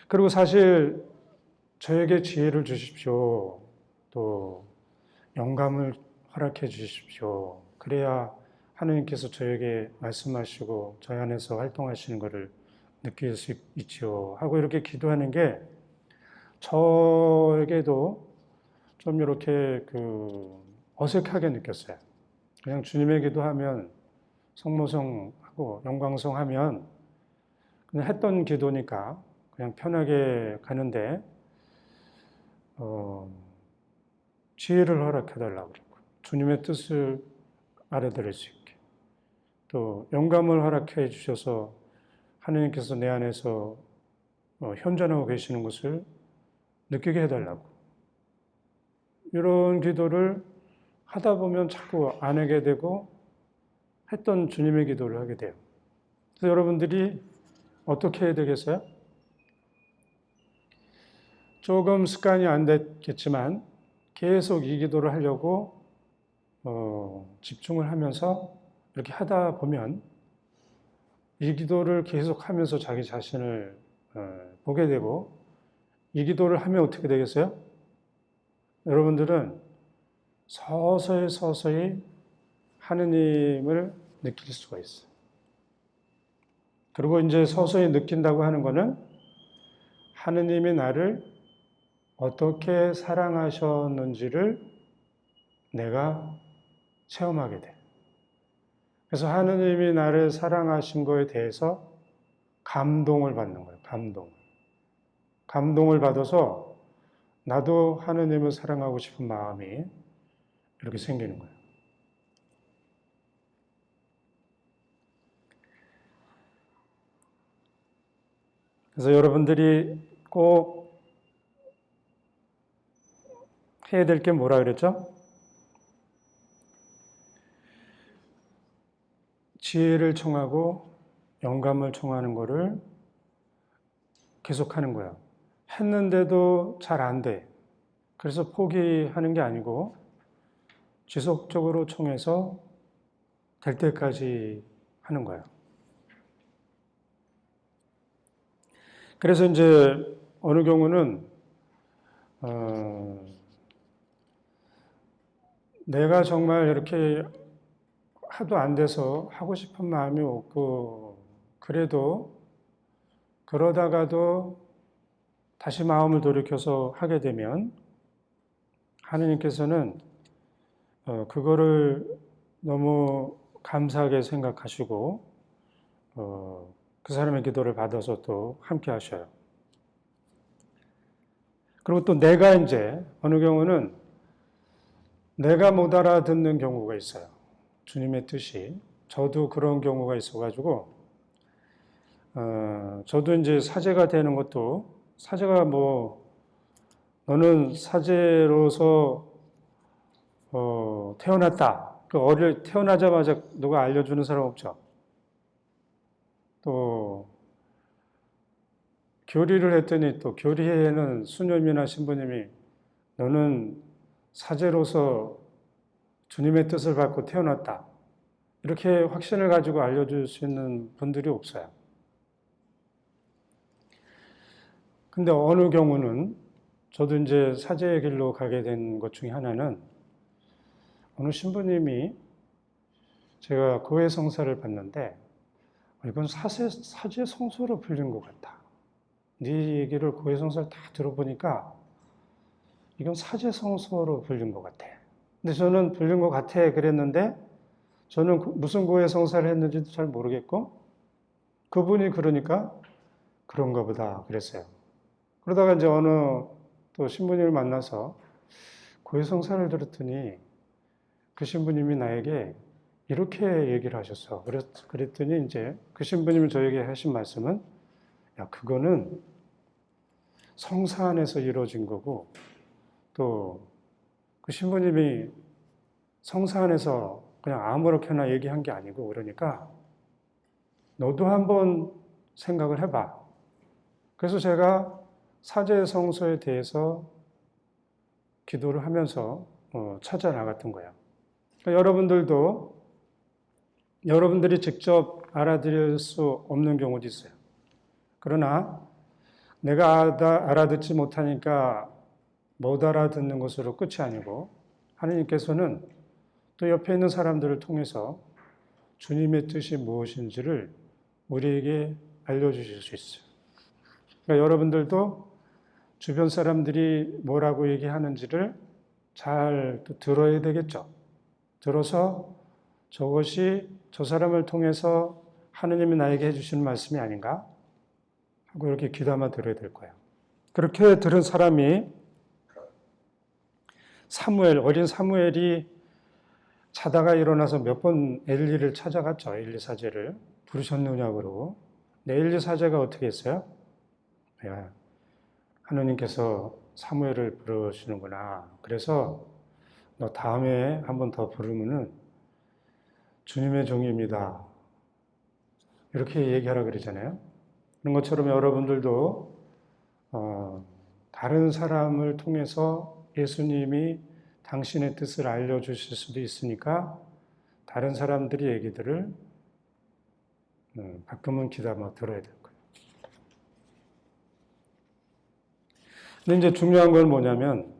그리고 사실 저에게 지혜를 주십시오. 또 영감을 허락해 주십시오. 그래야 하느님께서 저에게 말씀하시고 저 안에서 활동하시는 것을 느낄 수 있지요. 하고 이렇게 기도하는 게 저에게도 좀 이렇게 어색하게 느꼈어요. 그냥 주님의 기도하면 성모성하고 영광성하면 그냥 했던 기도니까 그냥 편하게 가는데 지혜를 허락해달라고 그러고 주님의 뜻을 알아들을 수 있게 또 영감을 허락해 주셔서 하느님께서 내 안에서 현존하고 계시는 것을 느끼게 해달라고 이런 기도를 하다 보면 자꾸 안 하게 되고 했던 주님의 기도를 하게 돼요. 그래서 여러분들이 어떻게 해야 되겠어요? 조금 습관이 안 됐겠지만 계속 이 기도를 하려고 집중을 하면서 이렇게 하다 보면 이 기도를 계속 하면서 자기 자신을 보게 되고 이 기도를 하면 어떻게 되겠어요? 여러분들은 서서히 서서히 하느님을 느낄 수가 있어요. 그리고 이제 서서히 느낀다고 하는 것은 하느님이 나를 어떻게 사랑하셨는지를 내가 체험하게 돼. 그래서 하느님이 나를 사랑하신 거에 대해서 감동을 받는 거예요. 감동을 받아서 나도 하느님을 사랑하고 싶은 마음이 이렇게 생기는 거예요. 그래서 여러분들이 꼭 해야 될 게 뭐라 그랬죠? 지혜를 청하고 영감을 청하는 거를 계속하는 거예요. 했는데도 잘 안 돼. 그래서 포기하는 게 아니고 지속적으로 청해서 될 때까지 하는 거예요. 그래서 이제 어느 경우는 내가 정말 이렇게 하도 안 돼서 하고 싶은 마음이 없고 그래도 그러다가도 다시 마음을 돌이켜서 하게 되면 하느님께서는 그거를 너무 감사하게 생각하시고 그 사람의 기도를 받아서 또 함께 하셔요. 그리고 또 내가 이제 어느 경우는 내가 못 알아듣는 경우가 있어요. 주님의 뜻이. 저도 그런 경우가 있어가지고 저도 이제 사제가 되는 것도 사제가 너는 사제로서 태어났다. 태어나자마자 누가 알려주는 사람 없죠. 또 교리를 했더니 또 교리에는 수녀님이나 신부님이 너는 사제로서 주님의 뜻을 받고 태어났다. 이렇게 확신을 가지고 알려줄 수 있는 분들이 없어요. 근데 어느 경우는 저도 이제 사제의 길로 가게 된 것 중에 하나는 어느 신부님이 제가 고해 성사를 받는데 이건 사제 성소로 불린 것 같다. 네 얘기를 고해 성사를 다 들어보니까 이건 사제 성소로 불린 것 같아. 근데 저는 불린 것 같아 그랬는데 저는 무슨 고해 성사를 했는지도 잘 모르겠고 그분이 그러니까 그런가 보다 그랬어요. 그러다가 이제 어느 또 신부님을 만나서 고해 성사를 들었더니 그 신부님이 나에게 이렇게 얘기를 하셨어. 그랬더니 이제 그 신부님이 저에게 하신 말씀은 야, 그거는 성사 안에서 이루어진 거고 또 그 신부님이 성사 안에서 그냥 아무렇게나 얘기한 게 아니고 그러니까 너도 한번 생각을 해봐. 그래서 제가 사제 성소에 대해서 기도를 하면서 찾아 나갔던 거예요. 그러니까 여러분들도 여러분들이 직접 알아들을 수 없는 경우도 있어요. 그러나 내가 알아듣지 못하니까 못 알아듣는 것으로 끝이 아니고 하느님께서는 또 옆에 있는 사람들을 통해서 주님의 뜻이 무엇인지를 우리에게 알려주실 수 있어요. 그러니까 여러분들도 주변 사람들이 뭐라고 얘기하는지를 잘 들어야 되겠죠. 들어서 저것이 저 사람을 통해서 하느님이 나에게 해주시는 말씀이 아닌가 하고 이렇게 귀담아 들어야 될 거예요. 그렇게 들은 사람이 어린 사무엘이 자다가 일어나서 몇 번 엘리를 찾아갔죠. 엘리 사제를 부르셨느냐고 그러고. 근데 엘리 사제가 어떻게 했어요? 야, 하느님께서 사무엘을 부르시는구나. 그래서 너 다음에 한 번 더 부르면은 주님의 종입니다. 이렇게 얘기하라 그러잖아요. 그런 것처럼 여러분들도 다른 사람을 통해서 예수님이 당신의 뜻을 알려주실 수도 있으니까 다른 사람들의 얘기들을 가끔은 귀담아 들어야 될 거예요. 근데 이제 중요한 건 뭐냐면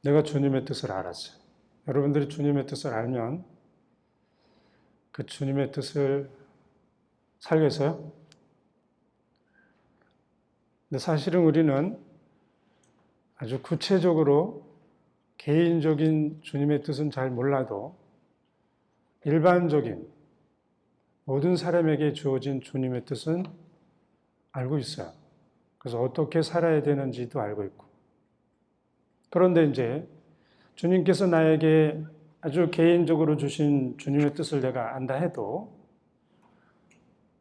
내가 주님의 뜻을 알았어요. 여러분들이 주님의 뜻을 알면 그 주님의 뜻을 살겠어요? 근데 사실은 우리는 아주 구체적으로 개인적인 주님의 뜻은 잘 몰라도 일반적인 모든 사람에게 주어진 주님의 뜻은 알고 있어요. 그래서 어떻게 살아야 되는지도 알고 있고. 그런데 이제 주님께서 나에게 아주 개인적으로 주신 주님의 뜻을 내가 안다 해도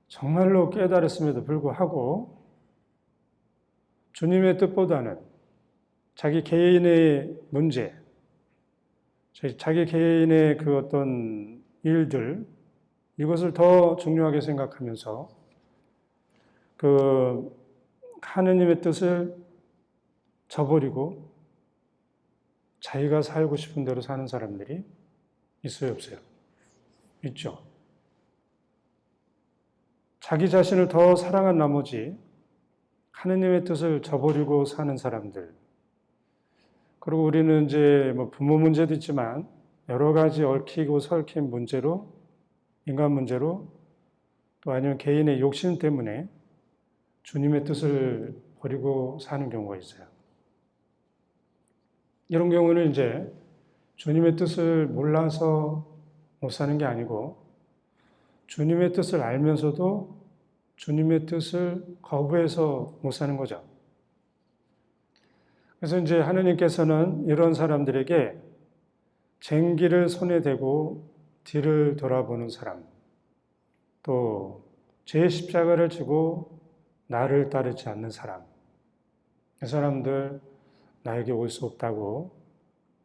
정말로 깨달았음에도 불구하고 주님의 뜻보다는 자기 개인의 문제, 자기 개인의 그 어떤 일들, 이것을 더 중요하게 생각하면서 그 하느님의 뜻을 저버리고 자기가 살고 싶은 대로 사는 사람들이 있어요, 없어요? 있죠. 자기 자신을 더 사랑한 나머지 하느님의 뜻을 저버리고 사는 사람들. 그리고 우리는 이제 뭐 부모 문제도 있지만 여러 가지 얽히고 설킨 문제로, 인간 문제로 또 아니면 개인의 욕심 때문에 주님의 뜻을 버리고 사는 경우가 있어요. 이런 경우는 이제 주님의 뜻을 몰라서 못 사는 게 아니고 주님의 뜻을 알면서도 주님의 뜻을 거부해서 못 사는 거죠. 그래서 이제 하느님께서는 이런 사람들에게 쟁기를 손에 대고 뒤를 돌아보는 사람, 또 제 십자가를 지고 나를 따르지 않는 사람, 이 사람들 나에게 올 수 없다고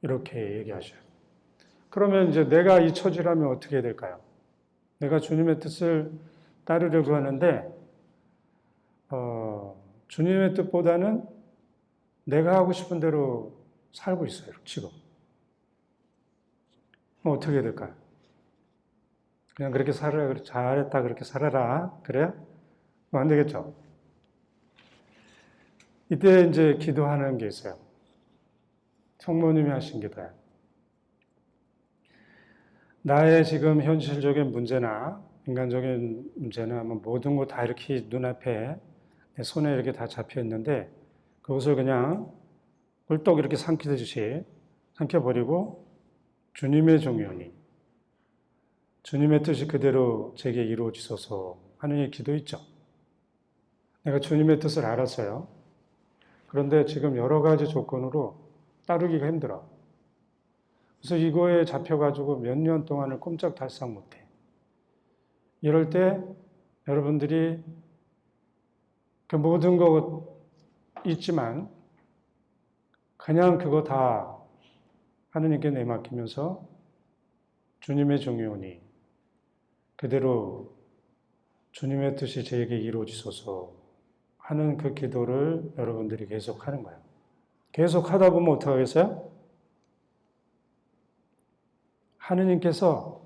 이렇게 얘기하셔요. 그러면 이제 내가 이 처지라면 어떻게 해야 될까요? 내가 주님의 뜻을 따르려고 하는데 주님의 뜻보다는 내가 하고 싶은 대로 살고 있어요, 지금. 어떻게 해야 될까요? 그냥 그렇게 살아라, 잘했다, 그렇게 살아라. 그래요? 안 되겠죠? 이때 이제 기도하는 게 있어요. 성모님이 하신 기도예요. 나의 지금 현실적인 문제나 인간적인 문제나 모든 거 다 이렇게 눈앞에 내 손에 이렇게 다 잡혀 있는데 그것을 그냥 꿀떡 이렇게 삼키듯이 삼켜버리고 주님의 종이오니 주님의 뜻이 그대로 제게 이루어지소서 하는 이 기도 있죠. 내가 주님의 뜻을 알았어요. 그런데 지금 여러 가지 조건으로 따르기가 힘들어. 그래서 이거에 잡혀가지고 몇 년 동안을 꼼짝달싹 못해. 이럴 때 여러분들이 그 모든 것 있지만 그냥 그거 다 하느님께 내맡기면서 주님의 종이오니 그대로 주님의 뜻이 저에게 이루어지소서 하는 그 기도를 여러분들이 계속 하는 거예요. 계속 하다 보면 어떻게 하겠어요? 하느님께서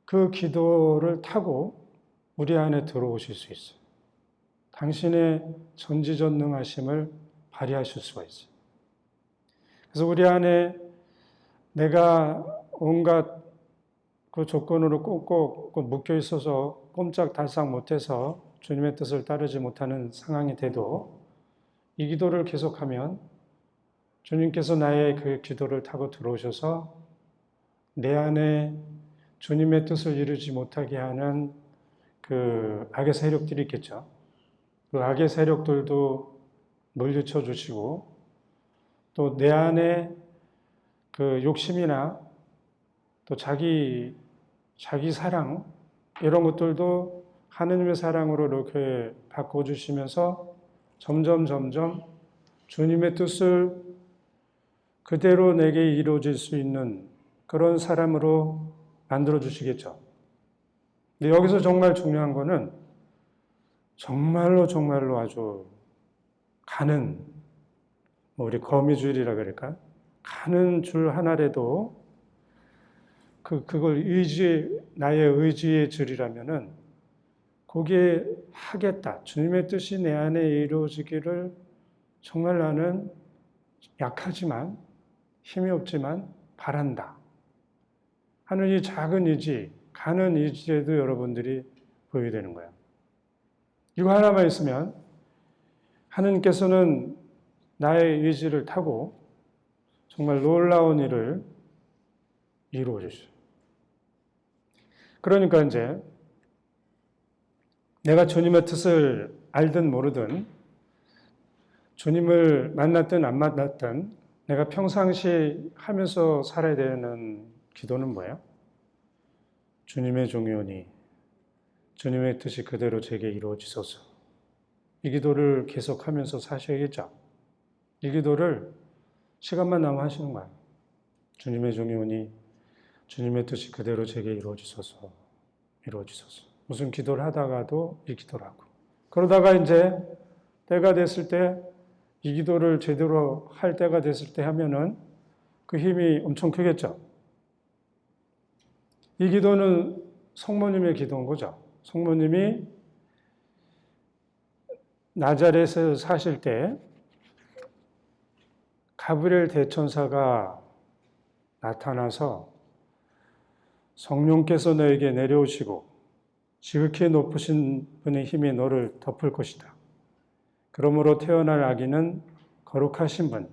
그 기도를 타고 우리 안에 들어오실 수 있어요. 당신의 전지전능하심을 발휘하실 수가 있어요. 그래서 우리 안에 내가 온갖 그 조건으로 꼭꼭 묶여 있어서 꼼짝달싹 못해서 주님의 뜻을 따르지 못하는 상황이 돼도 이 기도를 계속하면 주님께서 나의 그 기도를 타고 들어오셔서 내 안에 주님의 뜻을 이루지 못하게 하는 그 악의 세력들이 있겠죠. 그 악의 세력들도 물리쳐 주시고 또 내 안에 그 욕심이나 또 자기 사랑 이런 것들도 하느님의 사랑으로 이렇게 바꿔주시면서 점점 주님의 뜻을 그대로 내게 이루어질 수 있는 그런 사람으로 만들어 주시겠죠. 근데 여기서 정말 중요한 거는 정말로 아주 가는, 우리 거미줄이라 그럴까? 가는 줄 하나라도 그걸 나의 의지의 줄이라면은 거기에 하겠다. 주님의 뜻이 내 안에 이루어지기를 정말 나는 약하지만 힘이 없지만 바란다 하는 이 작은 의지, 가는 의지에도 여러분들이 보여야 되는 거예요. 이거 하나만 있으면 하느님께서는 나의 의지를 타고 정말 놀라운 일을 이루어 주시죠. 그러니까 이제 내가 주님의 뜻을 알든 모르든 주님을 만났든 안 만났든 내가 평상시 하면서 살아야 되는 기도는 뭐예요? 주님의 종이오니 주님의 뜻이 그대로 제게 이루어지소서. 이 기도를 계속하면서 사셔야겠죠. 이 기도를 시간만 나면 하시는 거예요. 주님의 종이오니 주님의 뜻이 그대로 제게 이루어지소서. 무슨 기도를 하다가도 이 기도를 하고 그러다가 이제 때가 됐을 때 이 기도를 제대로 할 때가 됐을 때 하면은 그 힘이 엄청 크겠죠. 이 기도는 성모님의 기도인 거죠. 성모님이 나자렛에 사실 때 가브리엘 대천사가 나타나서 성령께서 너에게 내려오시고 지극히 높으신 분의 힘이 너를 덮을 것이다. 그러므로 태어날 아기는 거룩하신 분,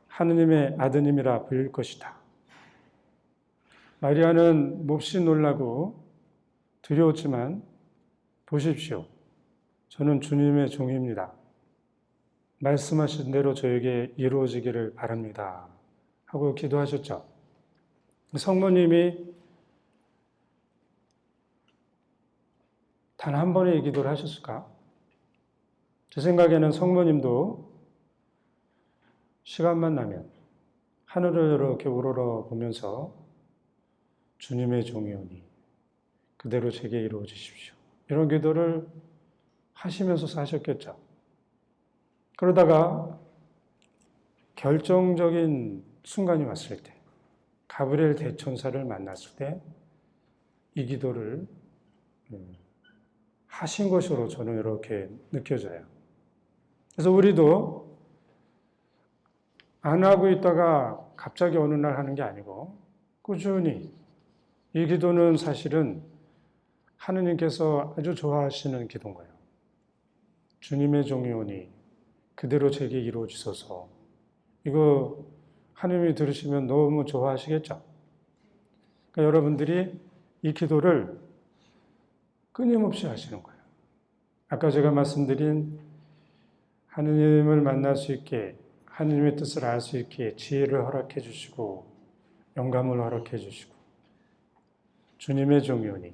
하느님의 아드님이라 불릴 것이다. 마리아는 몹시 놀라고 두려웠지만 보십시오. 저는 주님의 종입니다. 말씀하신 대로 저에게 이루어지기를 바랍니다. 하고 기도하셨죠. 성모님이 단 한 번의 기도를 하셨을까? 제 생각에는 성모님도 시간만 나면 하늘을 이렇게 우러러 보면서 주님의 종이오니 그대로 제게 이루어 주십시오. 이런 기도를 하시면서 사셨겠죠. 그러다가 결정적인 순간이 왔을 때, 가브리엘 대천사를 만났을 때 이 기도를 하신 것으로 저는 이렇게 느껴져요. 그래서 우리도 안 하고 있다가 갑자기 어느 날 하는 게 아니고 꾸준히 이 기도는 사실은 하느님께서 아주 좋아하시는 기도인 거예요. 주님의 종이오니 그대로 제게 이루어 주소서. 이거 하느님이 들으시면 너무 좋아하시겠죠? 그러니까 여러분들이 이 기도를 끊임없이 하시는 거예요. 아까 제가 말씀드린 하느님을 만날 수 있게, 하느님의 뜻을 알 수 있게 지혜를 허락해 주시고 영감을 허락해 주시고 주님의 종이오니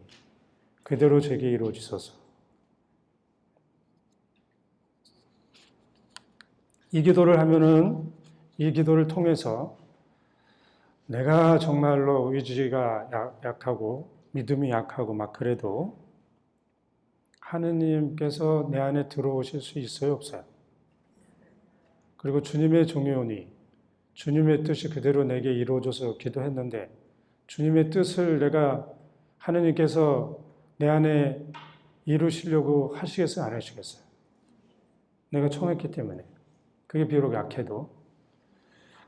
그대로 제게 이루어지소서. 이 기도를 하면은 이 기도를 통해서 내가 정말로 의지가 약하고 믿음이 약하고 막 그래도 하느님께서 내 안에 들어오실 수 있어요, 없어요? 그리고 주님의 종이오니 주님의 뜻이 그대로 내게 이루어져서 기도했는데 주님의 뜻을 내가 하느님께서 내 안에 이루시려고 하시겠어요, 안 하시겠어요? 내가 청했기 때문에. 그게 비록 약해도.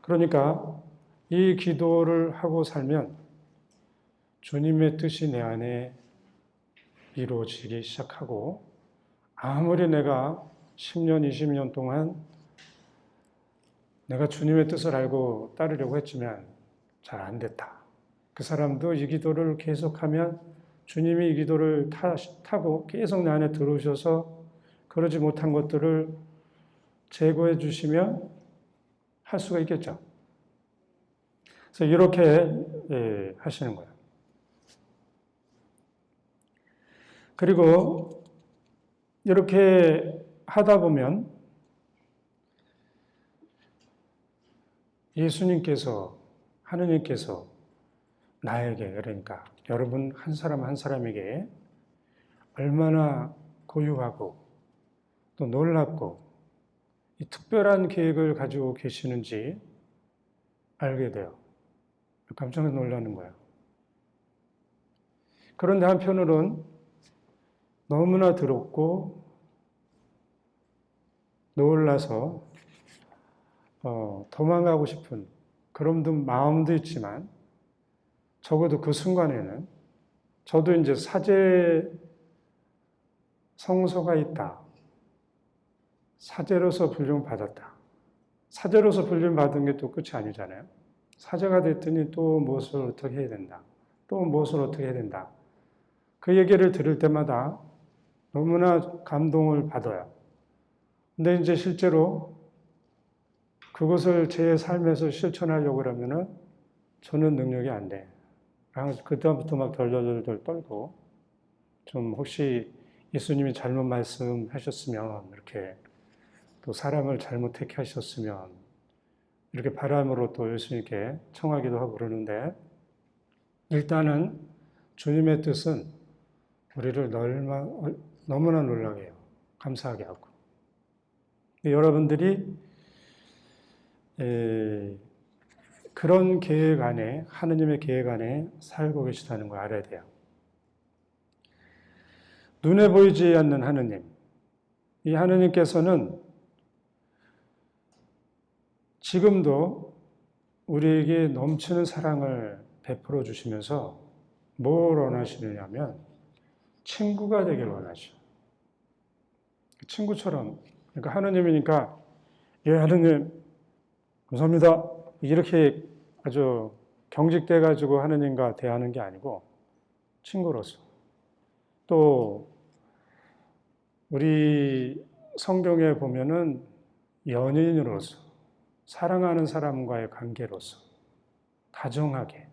그러니까 이 기도를 하고 살면 주님의 뜻이 내 안에 이루어지기 시작하고, 아무리 내가 10년, 20년 동안 내가 주님의 뜻을 알고 따르려고 했지만 잘 안 됐다. 그 사람도 이 기도를 계속하면 주님이 이 기도를 타고 계속 내 안에 들어오셔서 그러지 못한 것들을 제거해 주시면 할 수가 있겠죠. 그래서 이렇게 하시는 거예요. 그리고 이렇게 하다 보면 예수님께서, 하느님께서 나에게, 그러니까 여러분 한 사람 한 사람에게 얼마나 고유하고 또 놀랍고 이 특별한 계획을 가지고 계시는지 알게 돼요. 깜짝 놀라는 거예요. 그런데 한편으론 너무나 더럽고 놀라서 도망가고 싶은 그런 마음도 있지만, 적어도 그 순간에는 저도 이제 사제 성소가 있다. 사제로서 불림받았다. 사제로서 불림받은 게 또 끝이 아니잖아요. 사제가 됐더니 또 무엇을 어떻게 해야 된다. 또 무엇을 어떻게 해야 된다. 그 얘기를 들을 때마다 너무나 감동을 받아요. 근데 이제 실제로 그것을 제 삶에서 실천하려고 그러면은 저는 능력이 안 돼. 그때부터 막 덜덜덜 떨고, 좀 혹시 예수님이 잘못 말씀하셨으면, 이렇게 또 사람을 잘못 택하셨으면, 이렇게 바람으로 또 예수님께 청하기도 하고 그러는데, 일단은 주님의 뜻은 우리를 너무나 놀라게 해요. 감사하게 하고. 여러분들이 그런 계획 안에, 하느님의 계획 안에 살고 계시다는 걸 알아야 돼요. 눈에 보이지 않는 하느님, 이 하느님께서는 지금도 우리에게 넘치는 사랑을 베풀어 주시면서 뭘 원하시느냐면 친구가 되길 원하죠. 친구처럼. 그러니까 하느님이니까, 예, 하느님 감사합니다, 이렇게 아주 경직돼 가지고 하느님과 대하는 게 아니고 친구로서, 또 우리 성경에 보면은 연인으로서, 사랑하는 사람과의 관계로서 다정하게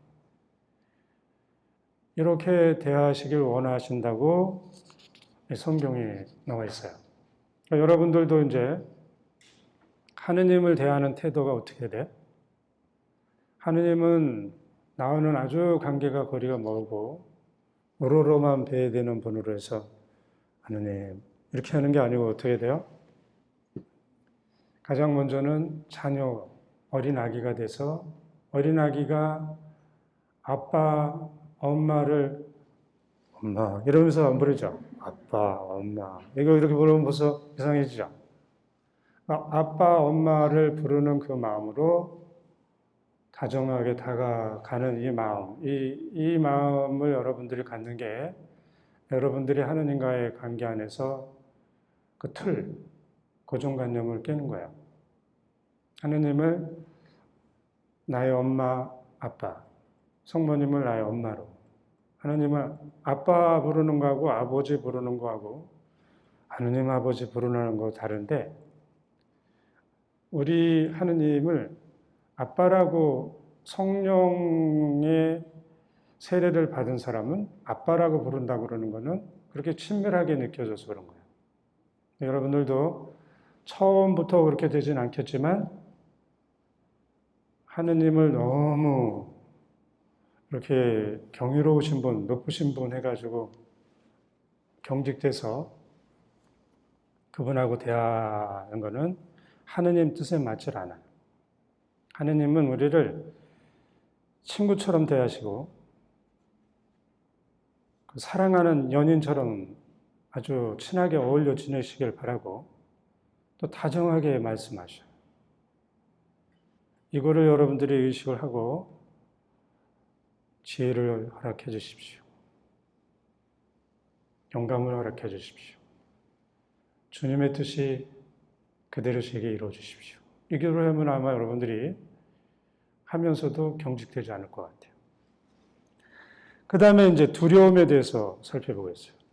이렇게 대하시길 원하신다고 성경에 나와 있어요. 그러니까 여러분들도 이제 하느님을 대하는 태도가 어떻게 돼? 하느님은 나와는 아주 관계가 거리가 멀고 우러러만 뵈야 되는 분으로 해서 하느님 이렇게 하는 게 아니고 어떻게 돼요? 가장 먼저는 자녀, 어린아기가 돼서 어린아기가 아빠, 엄마를 엄마 이러면서 안 부르죠. 아빠, 엄마. 이거 이렇게 부르면 벌써 이상해지죠. 아빠, 엄마를 부르는 그 마음으로 다정하게 다가가는 이 마음, 이 마음을 여러분들이 갖는 게 여러분들이 하느님과의 관계 안에서 그 틀, 고정관념을 깨는 거예요. 하느님을 나의 엄마, 아빠, 성모님을 나의 엄마로, 하느님을 아빠 부르는 거하고 아버지 부르는 거하고 하느님 아버지 부르는 거 다른데, 우리 하느님을 아빠라고 성령의 세례를 받은 사람은 아빠라고 부른다고 그러는 거는 그렇게 친밀하게 느껴져서 그런 거예요. 여러분들도 처음부터 그렇게 되진 않겠지만 하느님을 너무 이렇게 경이로우신 분, 높으신 분 해가지고 경직돼서 그분하고 대하는 거는 하느님 뜻에 맞질 않아요. 하느님은 우리를 친구처럼 대하시고 사랑하는 연인처럼 아주 친하게 어울려 지내시길 바라고, 또 다정하게 말씀하셔요. 이거를 여러분들이 의식을 하고 지혜를 허락해 주십시오. 영감을 허락해 주십시오. 주님의 뜻이 그대로 제게 이루어 주십시오. 이 기도를 하면 아마 여러분들이 하면서도 경직되지 않을 것 같아요. 그 다음에 이제 두려움에 대해서 살펴보겠어요.